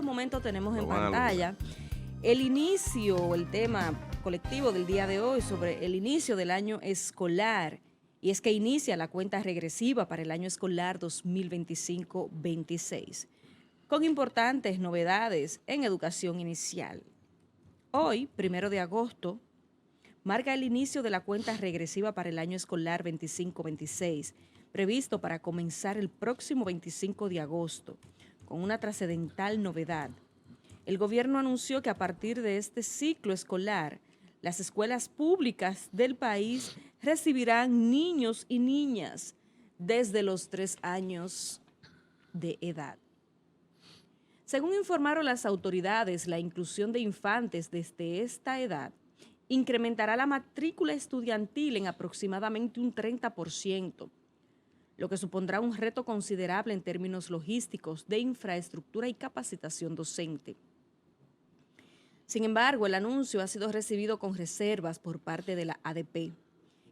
este momento tenemos en pantalla el inicio, el tema colectivo del día de hoy sobre el inicio del año escolar. Y es que inicia la cuenta regresiva para el año escolar 2025-26, con importantes novedades en educación inicial. Hoy, 1 de agosto, marca el inicio de la cuenta regresiva para el año escolar 25-26, previsto para comenzar el próximo 25 de agosto, con una trascendental novedad. El gobierno anunció que a partir de este ciclo escolar, las escuelas públicas del país recibirán niños y niñas desde los 3 años de edad. Según informaron las autoridades, la inclusión de infantes desde esta edad incrementará la matrícula estudiantil en aproximadamente un 30%, lo que supondrá un reto considerable en términos logísticos, de infraestructura y capacitación docente. Sin embargo, el anuncio ha sido recibido con reservas por parte de la ADP,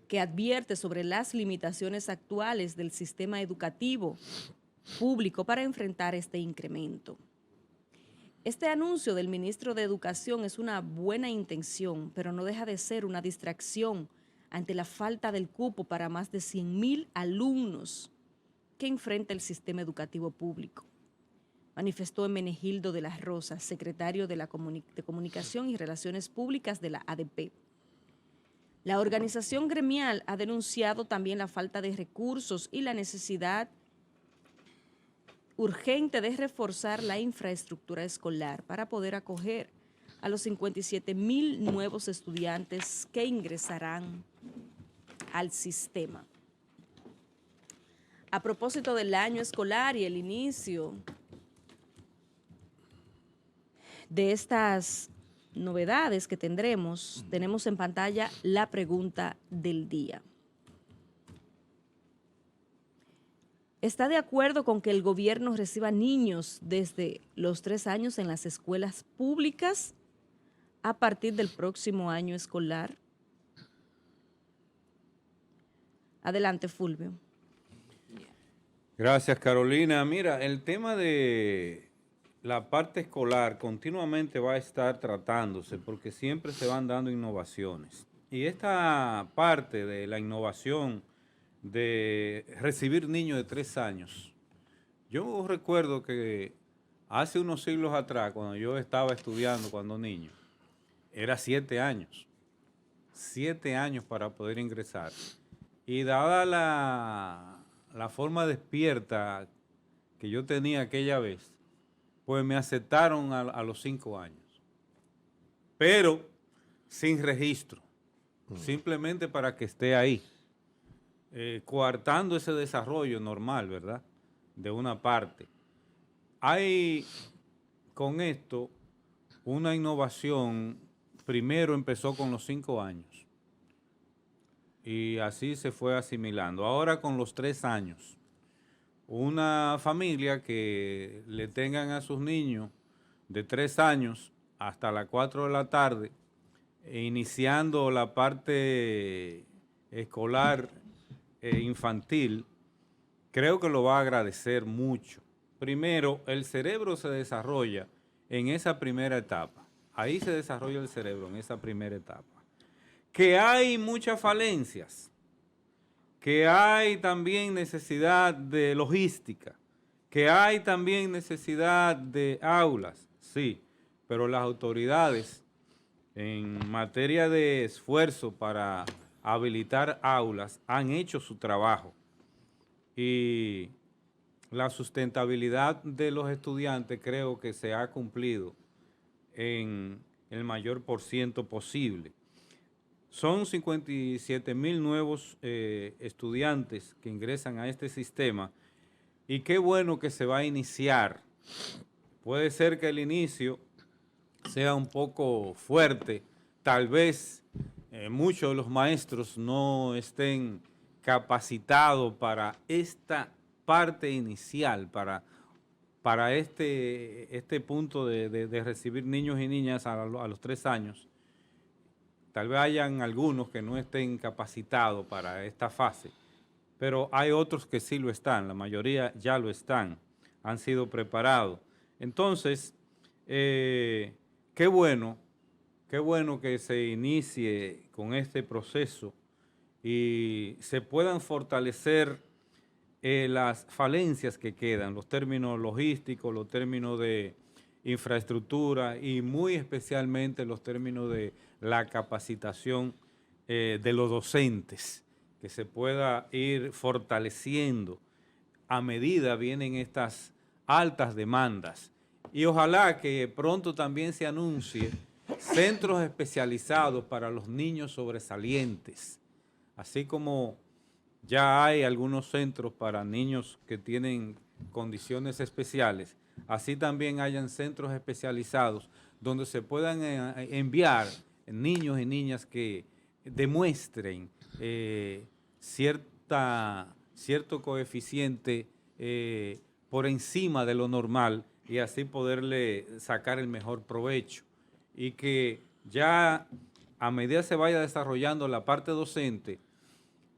que advierte sobre las limitaciones actuales del sistema educativo público para enfrentar este incremento. Este anuncio del ministro de Educación es una buena intención, pero no deja de ser una distracción ante la falta del cupo para más de 100,000 alumnos que enfrenta el sistema educativo público, manifestó Hermenegildo de las Rosas, secretario de Comunicación y Relaciones Públicas de la ADP. La organización gremial ha denunciado también la falta de recursos y la necesidad urgente de reforzar la infraestructura escolar para poder acoger a los 57,000 nuevos estudiantes que ingresarán al sistema. A propósito del año escolar y el inicio de estas novedades que tenemos en pantalla la pregunta del día. ¿Está de acuerdo con que el gobierno reciba niños desde los 3 años en las escuelas públicas a partir del próximo año escolar? Adelante, Fulvio. Gracias, Carolina. Mira, el tema de la parte escolar continuamente va a estar tratándose porque siempre se van dando innovaciones. Y esta parte de la innovación de recibir niños de 3 años, yo recuerdo que hace unos siglos atrás, cuando yo estaba estudiando cuando niño, era 7 años. 7 años para poder ingresar. Y dada la forma despierta que yo tenía aquella vez, pues me aceptaron a los 5 años. Pero sin registro, simplemente para que esté ahí, coartando ese desarrollo normal, ¿verdad? De una parte. Hay con esto una innovación. Primero empezó con los 5 años y así se fue asimilando. Ahora con los 3 años. Una familia que le tengan a sus niños de 3 años hasta las 4 de la tarde, iniciando la parte escolar infantil, creo que lo va a agradecer mucho. Primero, el cerebro se desarrolla en esa primera etapa. Ahí se desarrolla el cerebro en esa primera etapa. Que hay muchas falencias, que hay también necesidad de logística, que hay también necesidad de aulas, sí, pero las autoridades en materia de esfuerzo para habilitar aulas han hecho su trabajo y la sustentabilidad de los estudiantes creo que se ha cumplido en el mayor % posible. Son 57,000 nuevos estudiantes que ingresan a este sistema y qué bueno que se va a iniciar. Puede ser que el inicio sea un poco fuerte, tal vez muchos de los maestros no estén capacitados para esta parte inicial, para este punto de recibir niños y niñas a los 3 años. Tal vez hayan algunos que no estén capacitados para esta fase, pero hay otros que sí lo están, la mayoría ya lo están, han sido preparados. Entonces, Qué bueno, qué bueno que se inicie con este proceso y se puedan fortalecer las falencias que quedan, los términos logísticos, los términos de infraestructura y muy especialmente los términos de la capacitación de los docentes, que se pueda ir fortaleciendo a medida vienen estas altas demandas. Y ojalá que pronto también se anuncie centros especializados para los niños sobresalientes, así como ya hay algunos centros para niños que tienen condiciones especiales, así también hayan centros especializados donde se puedan enviar niños y niñas que demuestren cierto coeficiente por encima de lo normal y así poderle sacar el mejor provecho. Y que ya a medida se vaya desarrollando la parte docente,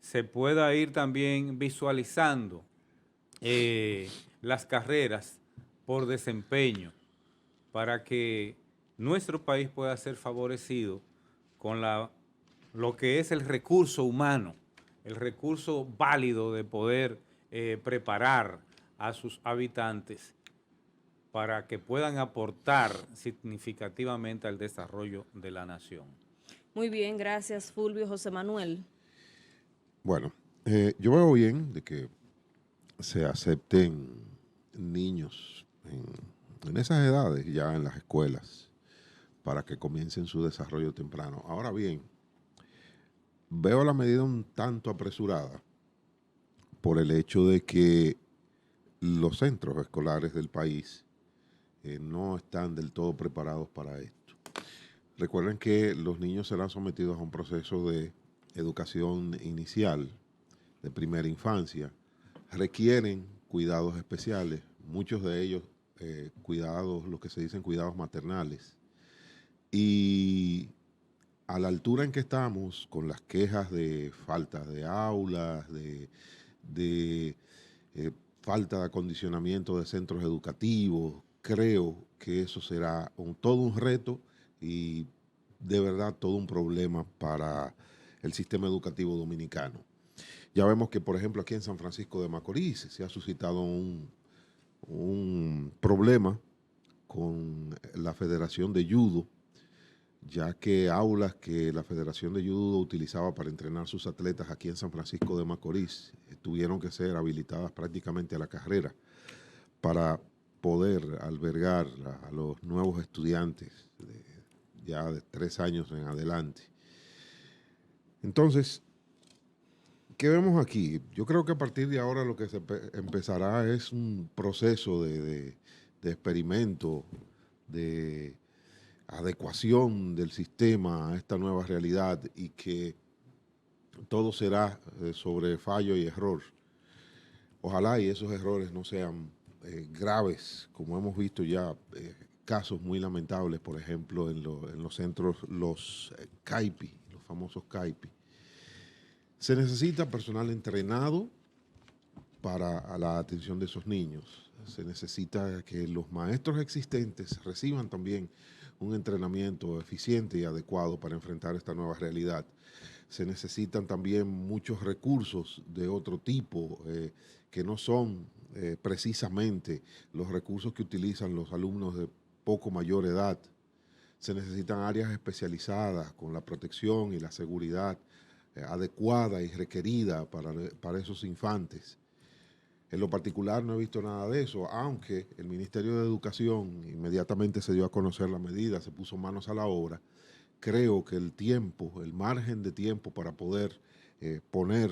se pueda ir también visualizando las carreras por desempeño para que nuestro país pueda ser favorecido con lo que es el recurso humano, el recurso válido de poder preparar a sus habitantes para que puedan aportar significativamente al desarrollo de la nación. Muy bien, gracias Fulvio. José Manuel. Bueno, yo veo bien de que se acepten niños en esas edades ya en las escuelas para que comiencen su desarrollo temprano. Ahora bien, veo la medida un tanto apresurada por el hecho de que los centros escolares del país no están del todo preparados para esto. Recuerden que los niños serán sometidos a un proceso de educación inicial, de primera infancia, requieren cuidados especiales, muchos de ellos cuidados, lo que se dicen cuidados maternales. Y a la altura en que estamos, con las quejas de falta de aulas, de falta de acondicionamiento de centros educativos, creo que eso será todo un reto y de verdad todo un problema para el sistema educativo dominicano. Ya vemos que, por ejemplo, aquí en San Francisco de Macorís se ha suscitado un problema con la Federación de Judo, ya que aulas que la Federación de Judo utilizaba para entrenar sus atletas aquí en San Francisco de Macorís tuvieron que ser habilitadas prácticamente a la carrera para poder albergar a los nuevos estudiantes ya de 3 años en adelante. Entonces, ¿qué vemos aquí? Yo creo que a partir de ahora lo que se empezará es un proceso de experimento, de adecuación del sistema a esta nueva realidad y que todo será sobre fallo y error. Ojalá y esos errores no sean graves, como hemos visto ya casos muy lamentables, por ejemplo, en los centros, los CAIPI, los famosos CAIPI. Se necesita personal entrenado para la atención de esos niños. Se necesita que los maestros existentes reciban también un entrenamiento eficiente y adecuado para enfrentar esta nueva realidad. Se necesitan también muchos recursos de otro tipo que no son precisamente los recursos que utilizan los alumnos de poco mayor edad. Se necesitan áreas especializadas con la protección y la seguridad adecuada y requerida para esos infantes. En lo particular no he visto nada de eso, aunque el Ministerio de Educación inmediatamente se dio a conocer la medida, se puso manos a la obra. Creo que el tiempo, el margen de tiempo para poder poner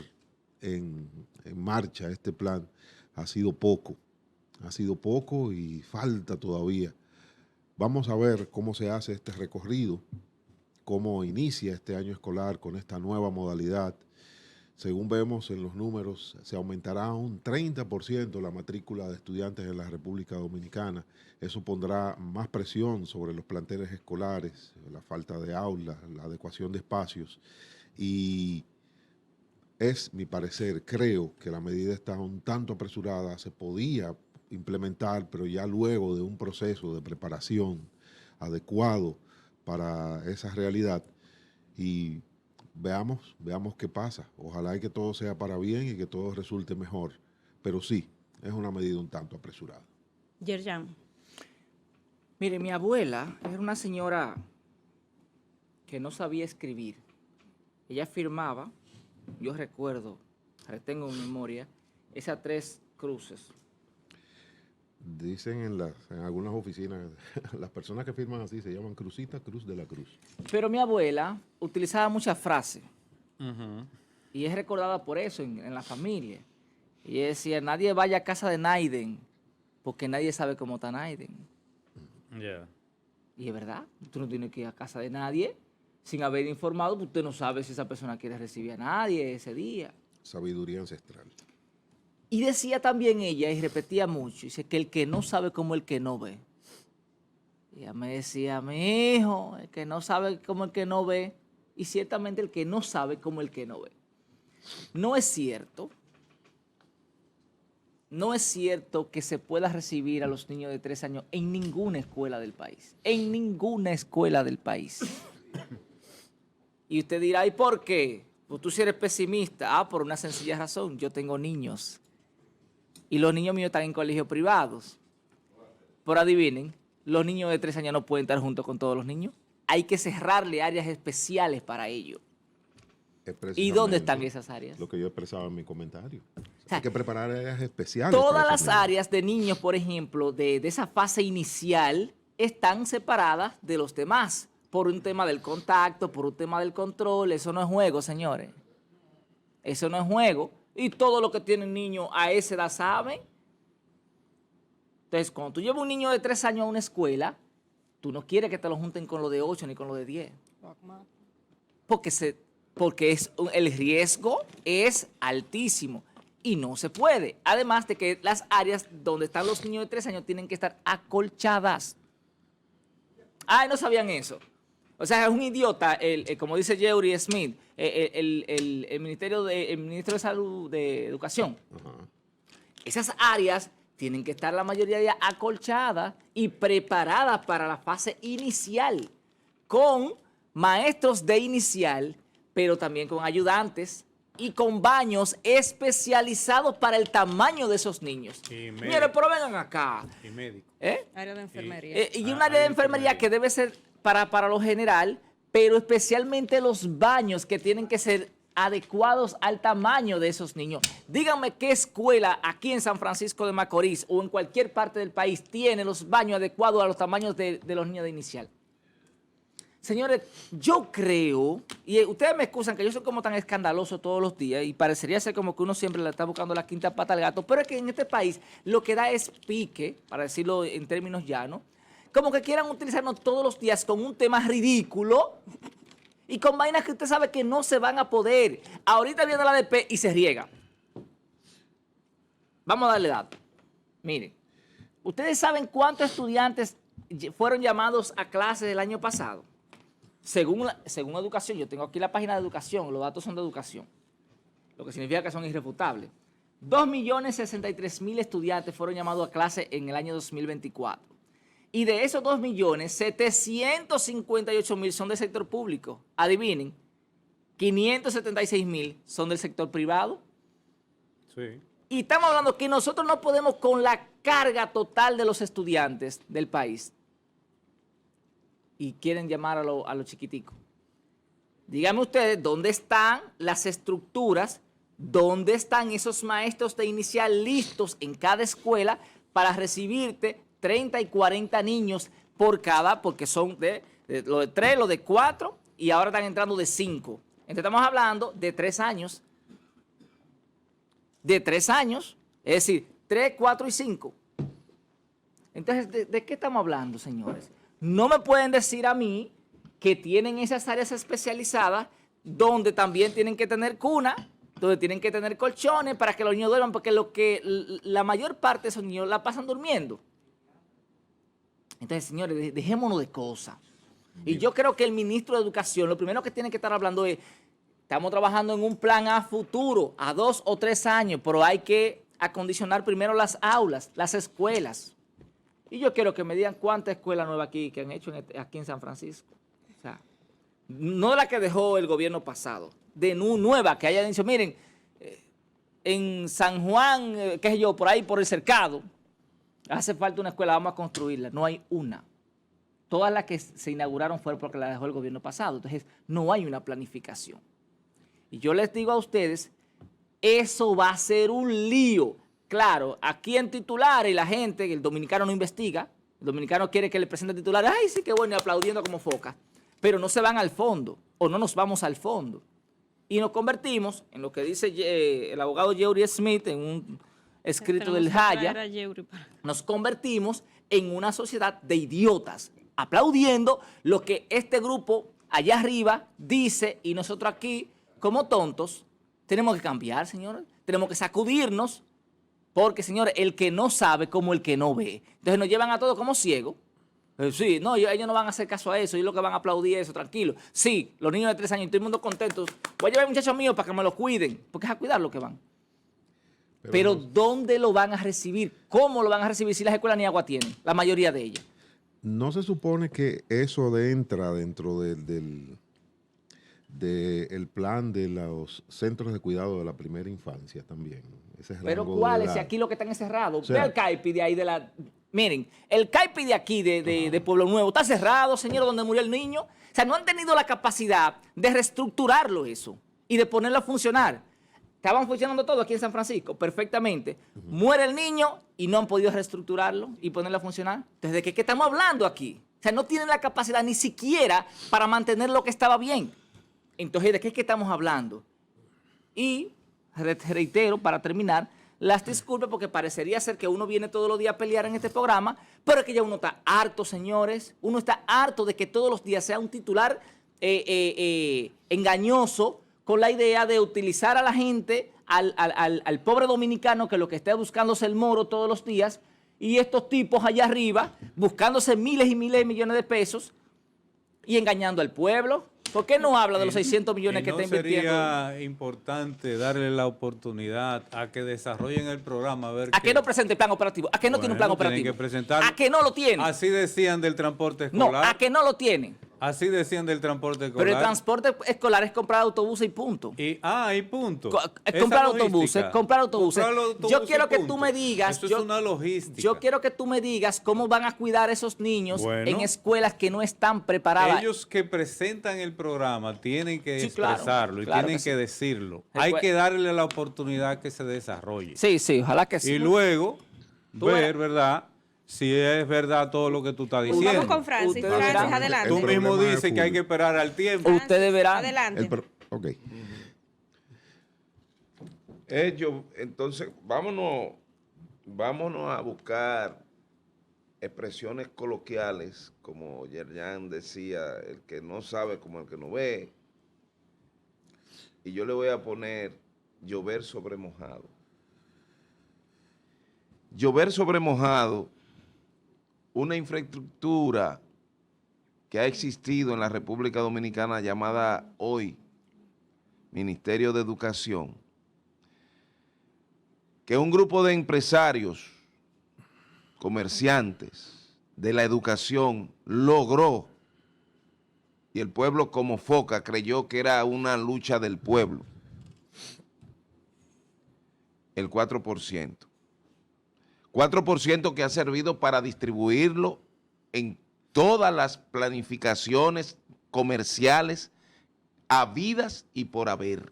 en marcha este plan ha sido poco y falta todavía. Vamos a ver cómo se hace este recorrido, cómo inicia este año escolar con esta nueva modalidad. Según vemos en los números, se aumentará un 30% la matrícula de estudiantes en la República Dominicana. Eso pondrá más presión sobre los planteles escolares, la falta de aulas, la adecuación de espacios. Y es mi parecer, creo que la medida está un tanto apresurada, se podía implementar, pero ya luego de un proceso de preparación adecuado para esa realidad y veamos qué pasa. Ojalá y que todo sea para bien y que todo resulte mejor, pero sí, es una medida un tanto apresurada. Yerjan. Mire, mi abuela era una señora que no sabía escribir. Ella firmaba, yo recuerdo, retengo en memoria, esas 3 cruces. Dicen en algunas oficinas, las personas que firman así se llaman crucita, cruz de la cruz. Pero mi abuela utilizaba muchas frases Ujú. y es recordada por eso en la familia. Y ella decía, nadie vaya a casa de Naiden porque nadie sabe cómo está Naiden. Ya. Y es verdad, tú no tienes que ir a casa de nadie sin haber informado, porque usted no sabe si esa persona quiere recibir a nadie ese día. Sabiduría ancestral. Y decía también ella, y repetía mucho, dice que el que no sabe como el que no ve. Y ella me decía, mi hijo, el que no sabe como el que no ve, y ciertamente el que no sabe como el que no ve. No es cierto que se pueda recibir a los niños de 3 años en ninguna escuela del país. En ninguna escuela del país. Y usted dirá, ¿y por qué? Pues tú si eres pesimista. Por una sencilla razón. Yo tengo niños. Y los niños míos están en colegios privados. Pero adivinen, los niños de 3 años no pueden estar juntos con todos los niños. Hay que cerrarle áreas especiales para ello. ¿Y dónde están esas áreas? Lo que yo expresaba en mi comentario. sea, Hay que preparar áreas especiales. Todas para las esos niños. áreas de niños, por ejemplo, de esa fase inicial, están separadas de los demás. Por un tema del contacto, por un tema del control. Eso no es juego, señores. Eso no es juego. Y todo lo que tienen niños a esa edad saben. Entonces, cuando tú llevas un niño de 3 años a una escuela, tú no quieres que te lo junten con lo de 8 ni con lo de 10. Porque el riesgo es altísimo y no se puede. Además de que las áreas donde están los niños de 3 años tienen que estar acolchadas. Ay, no sabían eso. O sea, es un idiota, como dice Jerry Smith, el ministro de Salud de Educación. Ajá. Esas áreas tienen que estar la mayoría de ellas acolchadas y preparadas para la fase inicial, con maestros de inicial, pero también con ayudantes y con baños especializados para el tamaño de esos niños. Señores, pero vengan acá. Y médico. Área de enfermería. Y un área de enfermería que debe ser para lo general, pero especialmente los baños que tienen que ser adecuados al tamaño de esos niños. Díganme qué escuela aquí en San Francisco de Macorís o en cualquier parte del país tiene los baños adecuados a los tamaños de los niños de inicial. Señores, yo creo, y ustedes me excusan que yo soy como tan escandaloso todos los días y parecería ser como que uno siempre le está buscando la quinta pata al gato, pero es que en este país lo que da es pique, para decirlo en términos llanos, como que quieran utilizarnos todos los días con un tema ridículo y con vainas que usted sabe que no se van a poder. Ahorita viene la ADP y se riega. Vamos a darle datos. Miren, ¿ustedes saben cuántos estudiantes fueron llamados a clases el año pasado? Según Educación, yo tengo aquí la página de Educación, los datos son de Educación, lo que significa que son irrefutables. 2.063.000 estudiantes fueron llamados a clase en el año 2024. Y de esos 2.758.000 son del sector público. Adivinen, 576.000 son del sector privado. Sí. Y estamos hablando que nosotros no podemos con la carga total de los estudiantes del país. Y quieren llamar a los chiquiticos. Díganme ustedes, ¿dónde están las estructuras? ¿Dónde están esos maestros de inicial listos en cada escuela para recibirte 30 y 40 niños por cada? Porque son lo de 3, lo de 4 y ahora están entrando de 5. Entonces estamos hablando de 3 años. De 3 años, es decir, 3, 4 y 5. Entonces, ¿de qué estamos hablando, señores? No me pueden decir a mí que tienen esas áreas especializadas donde también tienen que tener cuna, donde tienen que tener colchones para que los niños duerman, porque la mayor parte de esos niños la pasan durmiendo. Entonces, señores, dejémonos de cosas. Y yo creo que el ministro de Educación, lo primero que tiene que estar hablando es, estamos trabajando en un plan a futuro, a 2 o 3 años, pero hay que acondicionar primero las aulas, las escuelas. Y yo quiero que me digan cuántas escuelas nuevas aquí que han hecho aquí en San Francisco. O sea, no la que dejó el gobierno pasado, de nueva, que hayan dicho, miren, en San Juan, qué sé yo, por ahí, por el cercado, hace falta una escuela, vamos a construirla. No hay una. Todas las que se inauguraron fueron porque la dejó el gobierno pasado. Entonces, no hay una planificación. Y yo les digo a ustedes, eso va a ser un lío. Claro, aquí en titulares la gente, el dominicano no investiga, el dominicano quiere que le presente titulares, ay, sí, qué bueno, y aplaudiendo como foca, pero no se van al fondo, o no nos vamos al fondo. Y nos convertimos en lo que dice el abogado Yeuri Smith en un escrito del Haya, nos convertimos en una sociedad de idiotas, aplaudiendo lo que este grupo allá arriba dice y nosotros aquí, como tontos, tenemos que cambiar, señores, tenemos que sacudirnos, porque, señores, el que no sabe como el que no ve. Entonces nos llevan a todos como ciegos. Sí, no, ellos no van a hacer caso a eso, ellos lo que van a aplaudir eso, tranquilo. Sí, los niños de 3 años, todo el mundo contentos. Voy a llevar a muchachos míos para que me los cuiden, porque es a cuidar lo que van. Pero ¿dónde lo van a recibir? ¿Cómo lo van a recibir si las escuelas ni agua tienen? La mayoría de ellas. ¿No se supone que eso entra dentro del plan de los centros de cuidado de la primera infancia también? Pero ¿cuáles? Si aquí lo que están encerrados. O sea, ve el CAIPI de ahí de la... Miren, el CAIPI de aquí, de Pueblo Nuevo, está cerrado, señor, donde murió el niño. O sea, no han tenido la capacidad de reestructurarlo eso y de ponerlo a funcionar. Estaban funcionando todo aquí en San Francisco, perfectamente. Muere el niño y no han podido reestructurarlo y ponerlo a funcionar. Entonces, ¿de qué estamos hablando aquí? O sea, no tienen la capacidad ni siquiera para mantener lo que estaba bien. Entonces, ¿de qué es que estamos hablando? Y reitero, para terminar, las disculpas porque parecería ser que uno viene todos los días a pelear en este programa, pero es que ya uno está harto, señores. Uno está harto de que todos los días sea un titular engañoso con la idea de utilizar a la gente, al pobre dominicano que lo que está buscando es el moro todos los días, y estos tipos allá arriba buscándose miles y miles de millones de pesos y engañando al pueblo. ¿Por qué no habla de los 600 millones que está invirtiendo? Sería importante darle la oportunidad a que desarrollen el programa. ¿A qué no presente el plan operativo? ¿A qué no tiene un plan operativo? Tienen que presentarlo. ¿A qué no lo tiene? Así decían del transporte escolar. No, ¿a qué no lo tienen? Así decían del transporte escolar. Pero el transporte escolar es comprar autobuses y punto. Y punto. Comprar autobuses. Yo quiero que tú me digas. Eso es una logística. Yo quiero que tú me digas cómo van a cuidar a esos niños en escuelas que no están preparadas. Ellos que presentan el programa tienen que expresarlo y tienen que decirlo. Hay que darle la oportunidad que se desarrolle. Sí, ojalá que sí. Y luego ver, ¿verdad?, si es verdad todo lo que tú estás diciendo. Vamos con Francis. Francis, adelante. Tú mismo dices que hay que esperar al tiempo. Ustedes verán. Adelante. Ok. Entonces, vámonos a buscar expresiones coloquiales, como Yerjan decía, el que no sabe como el que no ve. Y yo le voy a poner llover sobre mojado. Llover sobre mojado, una infraestructura que ha existido en la República Dominicana llamada hoy Ministerio de Educación, que un grupo de empresarios, comerciantes de la educación logró, y el pueblo como foca creyó que era una lucha del pueblo, el 4%. 4% que ha servido para distribuirlo en todas las planificaciones comerciales habidas y por haber.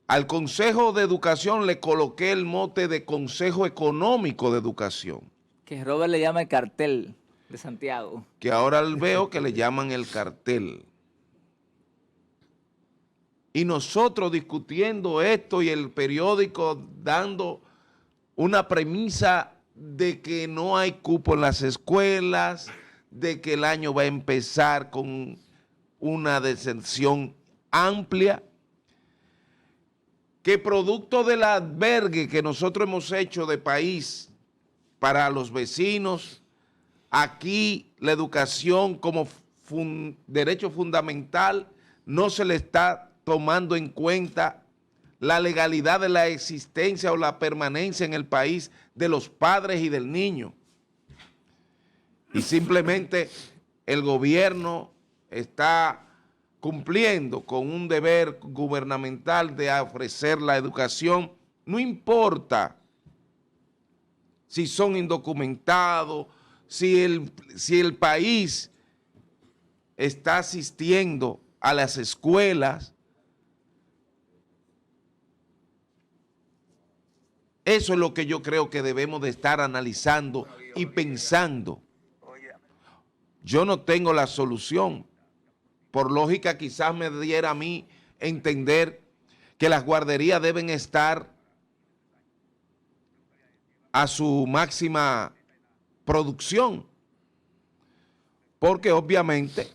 Al Consejo de Educación le coloqué el mote de Consejo Económico de Educación. Que Robert le llama el cartel de Santiago. Que ahora veo que le llaman el cartel. Y nosotros discutiendo esto y el periódico dando una premisa de que no hay cupo en las escuelas, de que el año va a empezar con una deserción amplia, que producto del albergue que nosotros hemos hecho de país para los vecinos, aquí la educación como derecho fundamental no se le está tomando en cuenta la legalidad de la existencia o la permanencia en el país de los padres y del niño. Y simplemente el gobierno está cumpliendo con un deber gubernamental de ofrecer la educación, no importa si son indocumentados, si el país está asistiendo a las escuelas. Eso es lo que yo creo que debemos de estar analizando y pensando. Yo no tengo la solución. Por lógica, quizás me diera a mí entender que las guarderías deben estar a su máxima producción, porque obviamente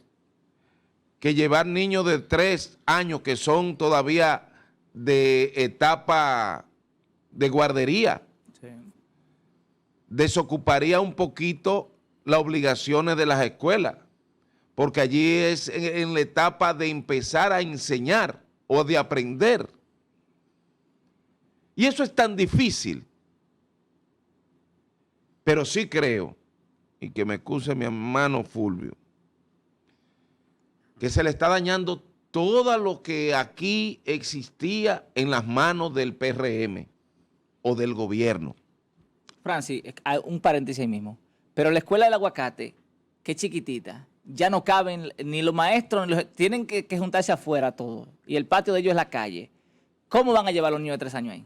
que llevar niños de 3 años que son todavía de etapa de guardería, Sí. desocuparía un poquito las obligaciones de las escuelas, porque allí es en la etapa de empezar a enseñar o de aprender. Y eso es tan difícil. Pero sí creo, y que me excuse mi hermano Fulvio, que se le está dañando todo lo que aquí existía en las manos del PRM o del gobierno. Francis, un paréntesis ahí mismo. Pero la escuela del aguacate, que es chiquitita, ya no caben ni los maestros, tienen que juntarse afuera todos. Y el patio de ellos es la calle. ¿Cómo van a llevar a los niños de 3 años ahí?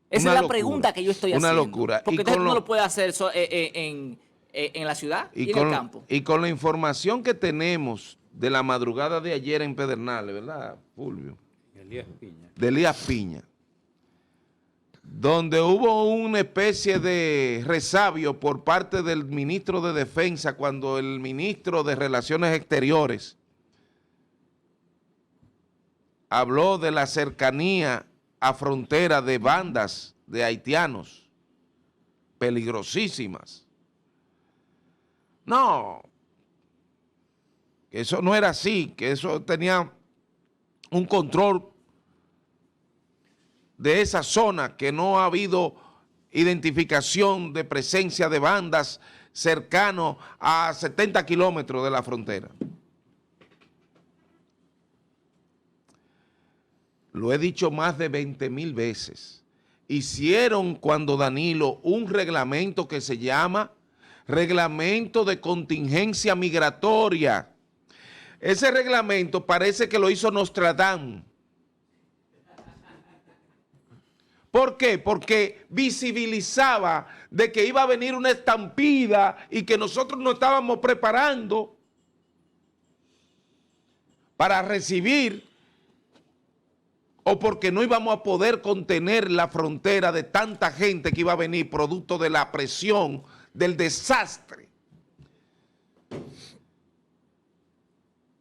Esa Una es la locura, pregunta que yo estoy una haciendo. locura. Porque Y entonces con tú no lo- lo puedes hacer en la ciudad y en el campo. Y con la información que tenemos de la madrugada de ayer en Pedernales, ¿verdad, Fulvio? Elías Piña. De Elías Piña, donde hubo una especie de resabio por parte del ministro de Defensa cuando el ministro de Relaciones Exteriores habló de la cercanía a frontera de bandas de haitianos peligrosísimas. No, que eso no era así, que eso tenía un control de esa zona, que no ha habido identificación de presencia de bandas cercanos a 70 kilómetros de la frontera. Lo he dicho más de 20,000 veces. Hicieron cuando Danilo un reglamento que se llama Reglamento de Contingencia Migratoria. Ese reglamento parece que lo hizo Nostradamus. ¿Por qué? Porque visibilizaba de que iba a venir una estampida y que nosotros nos estábamos preparando para recibir, o porque no íbamos a poder contener la frontera de tanta gente que iba a venir producto de la presión, del desastre.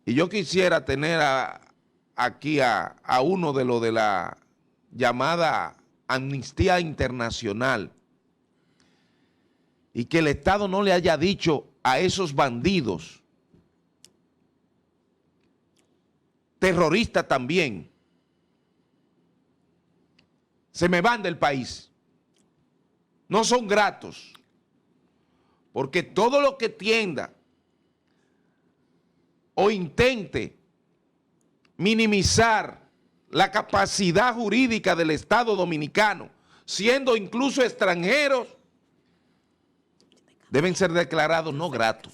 Y yo quisiera tener aquí a uno de los de la llamada Amnistía Internacional, y que el Estado no le haya dicho a esos bandidos, terroristas también, se me van del país. No son gratos, porque todo lo que tienda o intente minimizar la capacidad jurídica del Estado Dominicano, siendo incluso extranjeros, deben ser declarados no gratos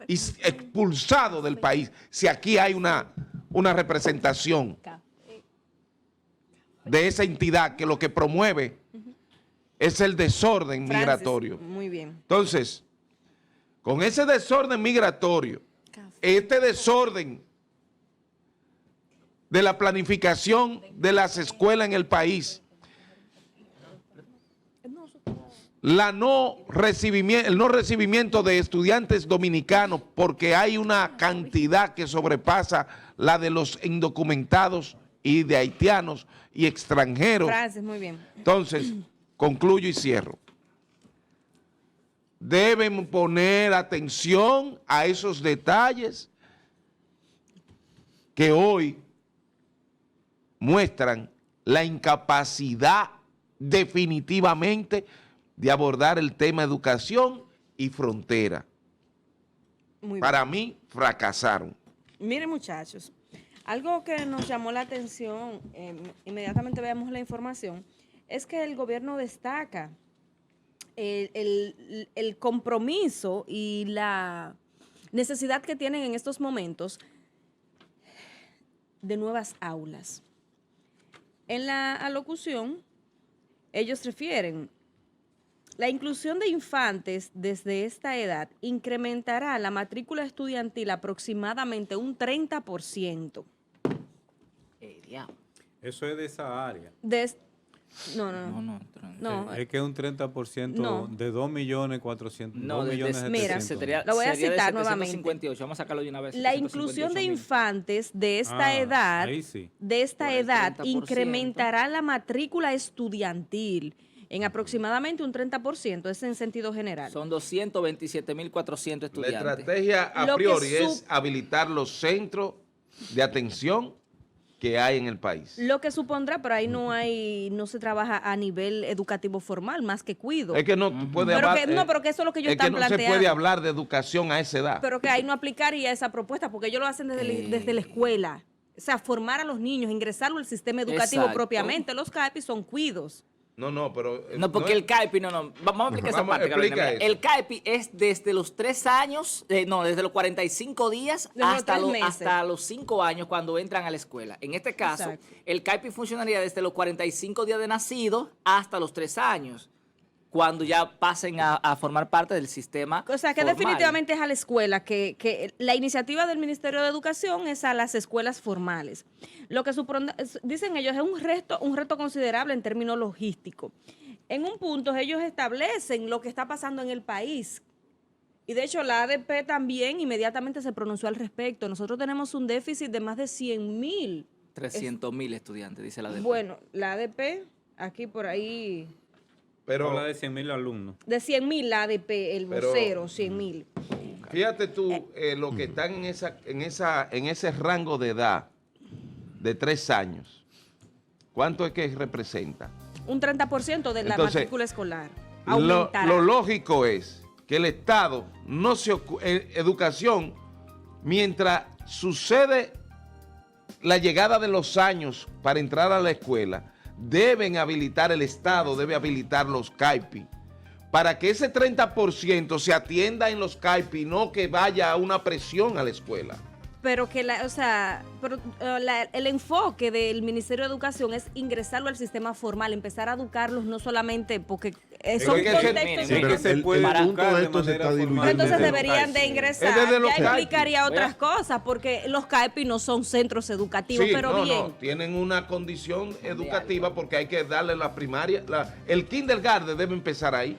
y expulsados del país si aquí hay una representación de esa entidad que lo que promueve es el desorden Francis, migratorio. muy bien. Entonces, con ese desorden migratorio, este desorden de la planificación de las escuelas en el país, el no recibimiento de estudiantes dominicanos, porque hay una cantidad que sobrepasa la de los indocumentados y de haitianos y extranjeros. Francis, muy bien. Entonces, concluyo y cierro. Deben poner atención a esos detalles que hoy muestran la incapacidad definitivamente de abordar el tema educación y frontera. Muy bien. Para mí, fracasaron. Miren, muchachos, algo que nos llamó la atención, inmediatamente veamos la información, es que el gobierno destaca el compromiso y la necesidad que tienen en estos momentos de nuevas aulas. En la alocución, ellos refieren, la inclusión de infantes desde esta edad incrementará la matrícula estudiantil aproximadamente un 30%. Diablo. Eso es de esa área. No. Es que es un 30% No. de 2.400.000. No, 2.700.000. Mira, sería, lo voy a sería de citar nuevamente. 758. Vamos a sacarlo de una vez. La inclusión de 758.000. infantes de esta edad, ahí sí. Por el 30%. incrementará la matrícula estudiantil en aproximadamente un 30%, es en sentido general. Son 227.400 La estudiantes. estrategia a Lo que priori su- es habilitar los centros de atención que hay en el país. Lo que supondrá, pero ahí no se trabaja a nivel educativo formal, más que cuido. Es que no puede Pero hablar. pero que eso es lo que ellos es que están no se planteando. puede hablar de educación a esa edad. Pero que ahí no aplicaría esa propuesta, porque ellos lo hacen desde la escuela. O sea, formar a los niños, ingresarlo al sistema educativo Exacto. propiamente. Los CAEPI son cuidos. No, pero. No, porque el CAEPI, vamos a explicar esa Vamos, parte, Carolina. explica Mira, eso. el CAEPI es desde los 3 años, desde los 45 días Desde los hasta 3 los, meses. hasta los 5 años cuando entran a la escuela. En este caso, Exacto. el CAEPI funcionaría desde los 45 días de nacido hasta los 3 años, cuando ya pasen a formar parte del sistema O sea, que formal. definitivamente es a la escuela, que la iniciativa del Ministerio de Educación es a las escuelas formales. Lo que supone, dicen ellos, es un reto considerable en términos logísticos. En un punto ellos establecen lo que está pasando en el país. Y de hecho la ADP también inmediatamente se pronunció al respecto. Nosotros tenemos un déficit de más de 100.000. 300.000 estudiantes, dice la DP. Bueno, la ADP, aquí por ahí, Pero Habla de 100.000 alumnos. de 100.000 la ADP, el Pero- vocero, 100.000. fíjate tú, lo que están en ese rango de edad de 3 años, ¿cuánto es que representa? Un 30% de la Entonces, matrícula escolar. Lo Aumentará. lógico es que el Estado no se educación, mientras sucede la llegada de los años para entrar a la escuela, deben habilitar el Estado, debe habilitar los CAEPI, para que ese 30% se atienda en los CAEPI, no que vaya una presión a la escuela. Pero que el enfoque del Ministerio de Educación es ingresarlo al sistema formal, empezar a educarlos, no solamente porque son que se- contextos. Sí, que se puede el punto educar de de esto se manera está formal. diluyendo. Pero entonces Desde los deberían de CAEPI. ingresar, Es desde los ya CAEPI. implicaría otras cosas, porque los CAEPI no son centros educativos, Sí, pero no, bien. no, tienen una condición educativa porque hay que darle la primaria, el kindergarten debe empezar ahí.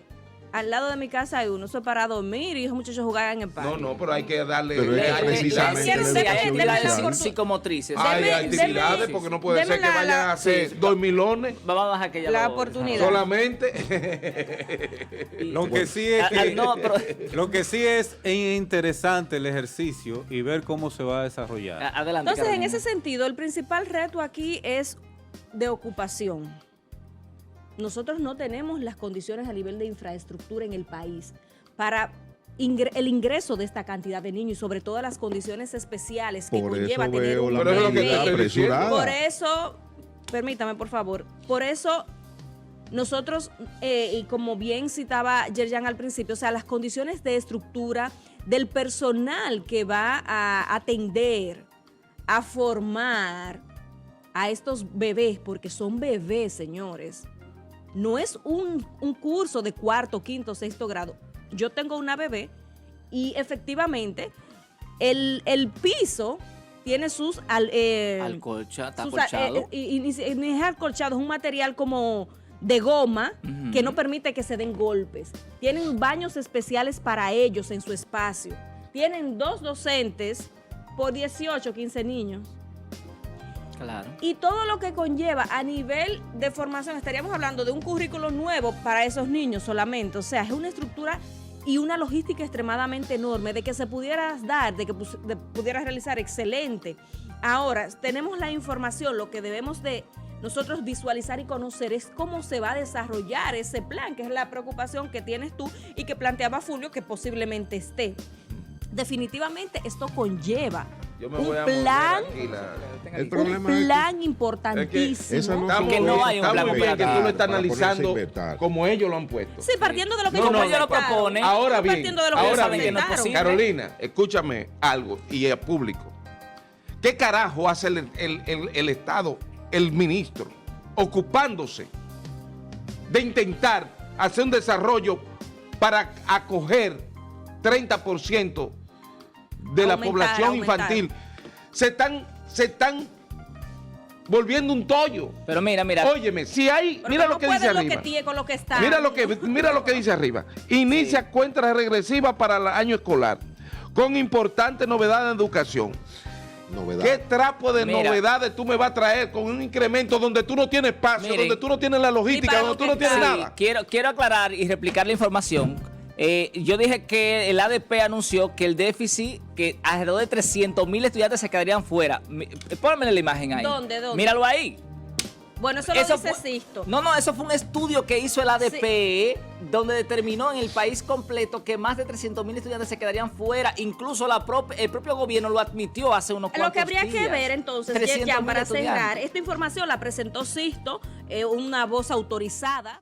Al lado de mi casa hay uno, eso es para dormir y esos muchachos juegan en el parque. No, pero hay que darle Pero es hay- precisamente ¿Quieren la ser- educación denme la inicial. oportunidad? Psicomotrices. hay Deme- actividades deme- porque no puede deme ser que la- vayan a hacer sí. dormilones Vamos a dejar que ella La lo- oportunidad. solamente. Lo que sí es que, no, pero- lo que sí es interesante el ejercicio y ver cómo se va a desarrollar. Adelante. Entonces, en Carolina. ese sentido, el principal reto aquí es de ocupación. Nosotros no tenemos las condiciones a nivel de infraestructura en el país para el ingreso de esta cantidad de niños y sobre todo las condiciones especiales que Por conlleva eso tener veo un la Pero es lo que te bebé. estoy diciendo. apresurada. Por eso, permítame por favor, por eso nosotros, y como bien citaba Yerjan al principio, o sea, las condiciones de estructura del personal que va a atender, a formar a estos bebés, porque son bebés, señores. No es un curso de 4º, 5º, 6º grado. Yo tengo una bebé y efectivamente el piso tiene sus... Alcolcha, está sus- acolchado. y ni es acolchado, es un material como de goma Ujú. que no permite que se den golpes. Tienen baños especiales para ellos en su espacio. Tienen 2 docentes por 18, 15 niños. Claro. Y todo lo que conlleva a nivel de formación, estaríamos hablando de un currículo nuevo para esos niños solamente. O sea, es una estructura y una logística extremadamente enorme de que se pudiera dar, de que pudieras realizar excelente. Ahora, tenemos la información, lo que debemos de nosotros visualizar y conocer es cómo se va a desarrollar ese plan, que es la preocupación que tienes tú y que planteaba Fulvio que posiblemente esté. Definitivamente esto conlleva Yo me un voy a mover plan, aquí El un problema es que plan importantísimo. esas no Está son muy que no cosas hay un está plan muy bien que tú operativo lo estás para ponerse a analizando inventar. como ellos lo han puesto. Sí, partiendo de lo que No, ellos no. Ellos lo presentaron. proponen. Ahora bien, Partiendo de lo que ellos ahora bien, presentaron. posible. Carolina, escúchame algo y el público. ¿Qué carajo hace el Estado, el ministro, ocupándose de intentar hacer un desarrollo para acoger 30% de la población infantil? Se están volviendo un tollo. Pero mira. Óyeme, si hay, Pero mira no lo que puede dice lo arriba. que tiene con lo que está. Mira lo que dice arriba. Inicia cuenta regresiva para el año escolar, con importantes novedades en educación. Novedad. ¿Qué trapo de Mira. novedades tú me vas a traer con un incremento donde tú no tienes espacio, Miren. donde tú no tienes la logística, para donde lo tú que no tienes está. nada? Quiero aclarar y replicar la información. Yo dije que el ADP anunció que el déficit, que alrededor de 300,000 estudiantes se quedarían fuera. Pónganme la imagen ahí. ¿Dónde? Míralo ahí. Bueno, eso lo Eso dice fue- Sisto. No, eso fue un estudio que hizo el ADP, donde determinó en el país completo que más de 300,000 estudiantes se quedarían fuera. Incluso el propio gobierno lo admitió hace unos cuantos Lo que habría días. que ver entonces, 300,000 ya para cerrar, estudiantes. esta información la presentó Sisto, una voz autorizada.